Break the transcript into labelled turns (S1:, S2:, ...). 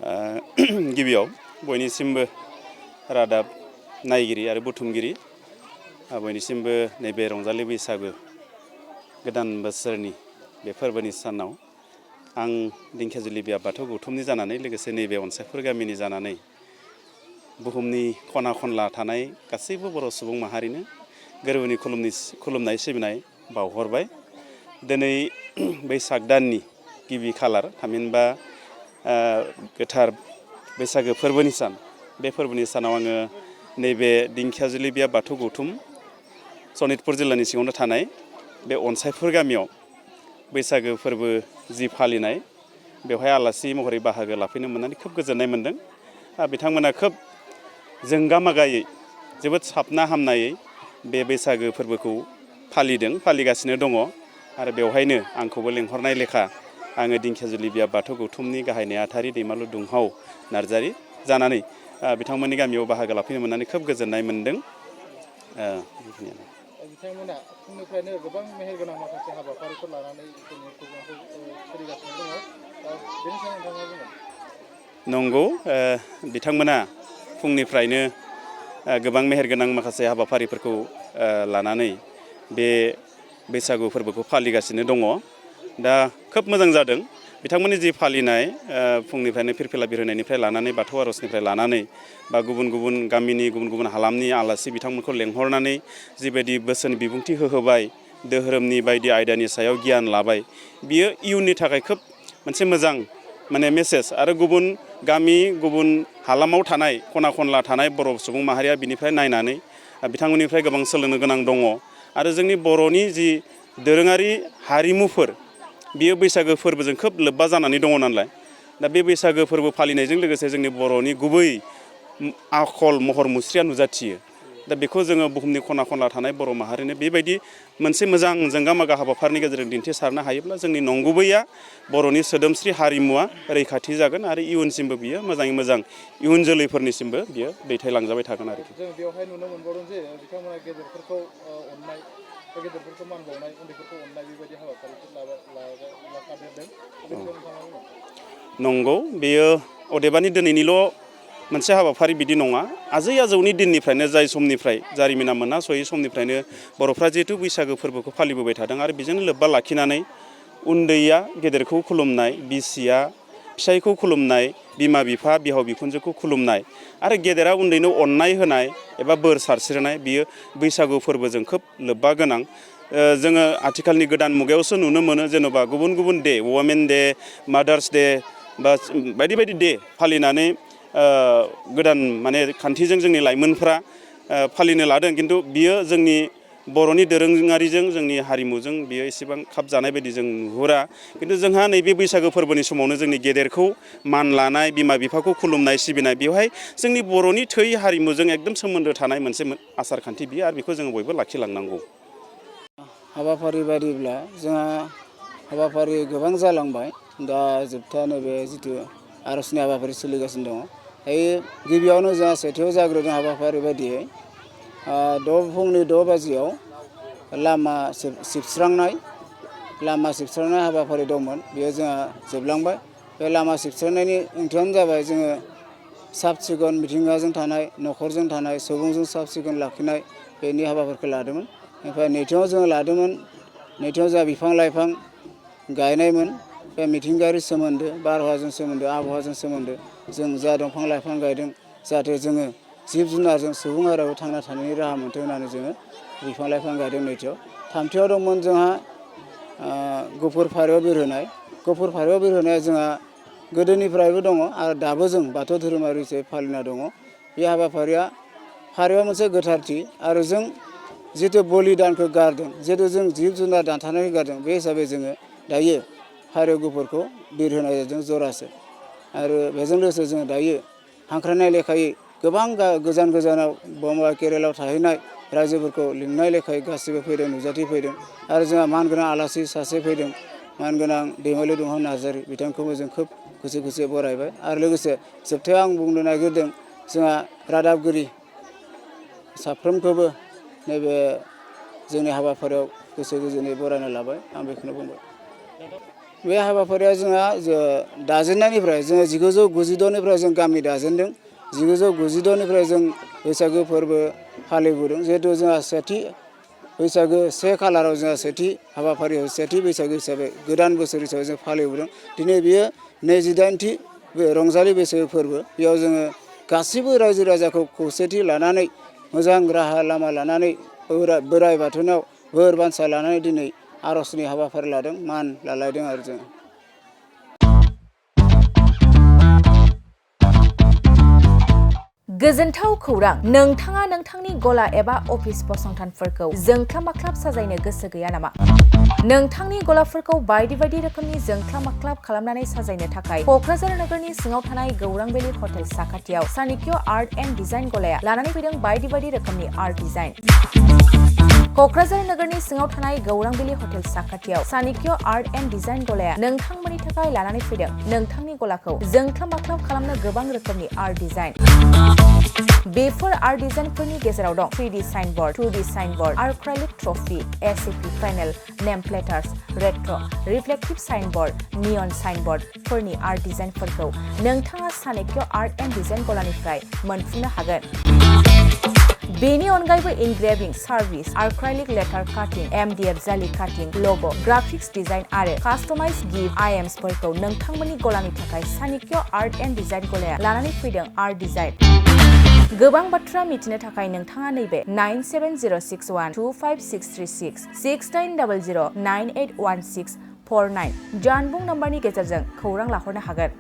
S1: गिबियाव बयनिसिमबो रादाब नायगिरि आरो बुथुमगिरि बयनिसिमबो नैबे रंजालि बैसागु गोदान बोसोरनि बे फोरबोनि सानाव आं दिंखियाजुलि बिया बाथौ गौथुमनि जानानै लोगोसे नैबे अनसायफोर गामिनि जानानै बुहुमनि खना खनला थानाय गासैबो बर' सुबुं माहारिनो गोरबोनि खुलुमनाय सिबिनाय बावहरबाय। दिनै बैसाग दाननि गिबि खालार थामहिनबा गोथार बैसागो फोरबोनि सान। बे फोरबोनि सानाव आङो नैबे दिंखियाजुलि बिया बाथौ गौथुम सनितपुर जिल्लानि सिङावनो थानाय बे अनसायफोर गामियाव बैसागो फोरबो जि फालिनाय बेवहाय आलासि महरै बाहागो लाफैनो मोननानै खोब गोजोननाय मोन्दों। बिथांमोना खोब जोंगा मागायै जोबोद साबना हामनायै बे बैसागो फोरबोखौ फालिगासिनो दङ आरो बेवहायनो आंखौबो लेंहरनाय लेखा आङो दिंखियाजुलि बिया बाथौ गौथुमनि गाहाय नेहाथारि दैमालु दुंहाव नार्जारि जानानै बिथांमोननि गामियाव बाहागो लाफैनो मोननानै खोब गोजोननाय मोन्दों।
S2: बिथांमोना फुंनिफ्रायनो गोबां मेहेरगोनां माखासे हाबाफारिफोर लानानै जोंनि प्रग्रामखौ सोलिगासिनो दङ। बेनि सायाव नोंथाङा मा बुंगोन?
S1: नंगौ, बिथांमोना फुंनिफ्रायनो गोबां मेहेरगोनां माखासे हाबाफारिफोरखौ लानानै बे बैसागु फोरबोखौ फालिगासिनो दङ। दा खोब मोजां जादों बिथांमोननि जि फालिनाय फुंनिफ्रायनो फिरफिला बिरहोनायनिफ्राय लानानै बाथौ आर'जनिफ्राय लानानै बा गुबुन गुबुन गामिनि गुबुन गुबुन हालामनि आलासि बिथांमोनखौ लेंहरनानै जिबायदि बोसोन बिबुंथि होहोबाय, धोरोमनि बायदि आयदानि सायाव गियान लाबाय, बियो इयुननि थाखाय खोब मोनसे मोजां मेसेज आरो गुबुन गामि गुबुन हालामाव थानाय खना खनला थानाय बर' सुबुं माहारिया बिनिफ्राय नायनानै बिथांमोननिफ्राय गोबां सोलोंनो गोनां दङ। आरो जोंनि बर'नि जि दोरोङारि हारिमुफोर बियो बैसागो फोरबोजों खोब लोब्बा जानानै दङ नालाय, दा बे बैसागो फोरबो फालिनायजों लोगोसे जोंनि बर'नि गुबै आखल महर मुस्रिया नुजाथियो। दा बेखौ जोङो बुहुमनि खना खनला थानाय बर' माहारिनो बेबायदि मोनसे मोजां जोंगा मागा हाबाफारिनि गेजेरजों दिन्थिसारनो हायोब्ला जोंनि नंगुबैया बर'नि सोदोमस्रि हारिमुवा रैखाथि जागोन आरो इयुनसिमबो बियो मोजाङै मोजां इयुन जोलैफोरनिसिमबो बियो दैथायलांजाबाय थागोन आरोखि।
S2: जों बेवहाय नुनो मोनबावदों जे बिथांमोना गेदेरफोरखौ अननाय, गेदेरफोरखौ मान बावनाय, उन्दैफोरखौ अननाय बेबायदि हाबाफारिफोर लाफादेरदों। बेनि सायाव नोंथाङा मा बुङो?
S1: नंगौ, बेयो अदेबानि दिनैनिल' मोनसे हाबाफारि बिदि नङा। आजै आजौनि दिननिफ्रायनो जाय समनिफ्राय जारिमिना मोनहास'यै समनिफ्रायनो बर'फ्रा जिहेथु बैसागो फोरबोखौ फालिबोबाय थादों आरो बेजोंनो लोब्बा लाखिनानै उन्दैया गेदेरखौ खुलुमनाय, बिसिया फिसायखौ खुलुमनाय, बिमा बिफा बिहाव बिखुनजोखौ खुलुमनाय आरो गेदेरा उन्दैनो अननाय होनाय एबा बोर सारस्रिनाय बियो बैसागु फोरबोजों खोब लोब्बा गोनां। जोङो आथिखालनि गोदान मुगायावसो नुनो मोनो जेन'बा गुबुन गुबुन day, women day, mother's day बा बायदि बायदि डे फालिनानै गोदान खान्थिजों जोंनि लाइमोनफ्रा फालिनो लादों। खिन्थु बियो जोंनि बर'नि दोरोङारिजों जोंनि हारिमुजों बियो एसेबां खाब जानाय बायदि जों नुहुरा। खिन्थु जोंहा नैबे बैसागो फोरबोनि समावनो जोंनि गेदेरखौ मान लानाय, बिमा बिफाखौ खुलुमनाय सिबिनाय, बेवहाय जोंनि बर'नि थै हारिमुजों एकदम सोमोन्दो थानाय मोनसे आसार खान्थि बियो आरो बेखौ जोङो बयबो लाखिलांनांगौ।
S3: हाबाफारि बायदिब्ला जोंहा हाबाफारि गोबां जालांबाय। दा जोबथा नैबे जिथु आर'जनि हाबाफारि सोलिगासिनो दङ। दायो गिबियावनो जोंहा सेथियाव जाग्रोदों हाबाफारि बायदियै फुंनि 6 बाजियाव लामा सिबस्रांनाय हाबाफारि दंमोन। बेयो जोंहा जोबलांबाय। बे लामा सिबस्रांनायनि ओंथियानो जाबाय जोङो साब सिखोन मिथिंगाजों थानाय, न'खरजों थानाय सुबुंजों साब सिखोन लाखिनाय बेनि हाबाफारिखौ लादोंमोन। ओमफ्राय नैथियाव जोंहा बिफां लाइफां गायनायमोन। बे मिथिंगायारि सोमोन्दो, बारहावाजों सोमोन्दो, आबहावाजों सोमोन्दो, जों जा दंफां लाइफां गायदों जाहाथे जोङो जिब जुनारजों सुबुं हारियाबो थांना थानायनि राहा मोन्थों होननानै जोङो बिफां लाइफां गायदों नैथियाव। थामथियाव दंमोन जोंहा गुफुर फारौ बिरहोनाय। गुफुर फारौ बिरहोनाया जोंहा गोदोनिफ्रायबो दङ आरो दाबो जों बाथौ धोरोमारि हिसाबै फालिना दङ। बे हाबाफारिया फारौआ मोनसे गोथारथि आरो जों जिथु बलिदानखौ गारदों, जिथु जों जिब जुनार दानथारनानै गारदों, बे हिसाबै जोङो दायो फारौ गुफुरखौ बिरहोनाय जादों जरासे। आरो बेजों लोगोसे जोङो दायो हांख्रायनाय लेखायै गोबां गोजान गोजानाव बम्बे केरेलायाव थाहैनाय रायजोफोरखौ लिंनाय लेखायै गासिबो फैदों, नुजाथिफैदों। आरो जोंहा मानगोनां आलासि सासे फैदों, मानगोनां दैमालु दुंहाव नार्जारि, बिथांखौबो जों खोब गोसो बरायबाय। आरो लोगोसे जोबथायाव आं बुंनो नागिरदों जोंहा रादाबगिरि साफ्रोमखौबो नैबे जोंनि हाबाफारियाव गोसो गोजोनै बरायना लाबाय। आं बेखौनो बुंबाय। बे हाबाफारिया जोंहा दाजेननायनिफ्राय जोङो 1992निफ्राय जों गामि दाजेनदों 1992निफ्राय जों बैसागो फोरबो फालिबोदों जिहेतु जोंहा सेथि बैसागो 1 खालाराव जोंहा सेथि हाबाफारियाव सेथि बैसागो हिसाबै गोदान बोसोर हिसाबै जों फालिबोदों दिनै बियो 28थि रंजालि बैसागो फोरबो बेयाव जोङो गासिबो रायजो राजाखौ खौसेथि लानानै मोजां राहा लामा लानानै बोराइ बाथौनाव बोर बान्सा लानानै दिनै आर'जनि हाबाफारि लादों मान लालायदों आरो जों
S4: गोजोनथाव खौरां नोंथाङा नोंथांनि गला एबा अफिस फसंथानफोरखौ जोंख्लाब माख्लाब साजायनो गोसो गैया नामा नोंथांनि गलाफोरखौ बायदि रोखोमनि जोंख्लाब माख्लाब खालामनानै साजायनो थाखाय क'क्राझार नोगोरनि सिङाव थानाय गौरां भेलि हटेल साखाथियाव सानिक्य आर्ट एन्ड डिजाइन गलाया लानानै फैदों बायदि रोखोमनि आर्ट डिजाइन क'क्राझार नोगोरनि सिङाव थानाय गौरां भेलि हटेल साखाथियाव सानिक्य आर्ट एन्ड डिजाइन गलाया नोंथांमोननि थाखाय लानानै फैदों नोंथांनि गलाखौ जोंख्लाब माख्लाब खालामनो गोबां रोखोमनि आर्ट डिजाइन बेफोर आर्ट डिजाइनफोरनि गेजेराव दं 3D signboard 2D signboard acrylic trophy SAP panel name plates retro' reflective signboard neon साइनबोर्डफोरनि आर्ट डिजाइनफोरखौ नोंथाङा सानिक्य आर्ट एन्ड डिजाइन गलानिफ्राय मोनफुंनो हागोन बेनि अनगायैबो इनग्रेभिं सार्भिस आर्क्राइलिक लेटार काटिं MDF जालि काटिं लग' ग्राफिक्स डिजाइन आरो कास्टमाइज गिफ्ट आइटेम्सफोरखौ नोंथांमोननि गलानि थाखाय सानिक्य आर्ट एन्ड डिजाइन गलाया लानानै फैदों आर्ट डिजाइन गोबां बाथ्रा मिथिनो थाखाय नोंथाङा नैबे 9706125636 6800981649 जानबुं नम्बरनि गेजेरजों खौरां लाहरनो हागोन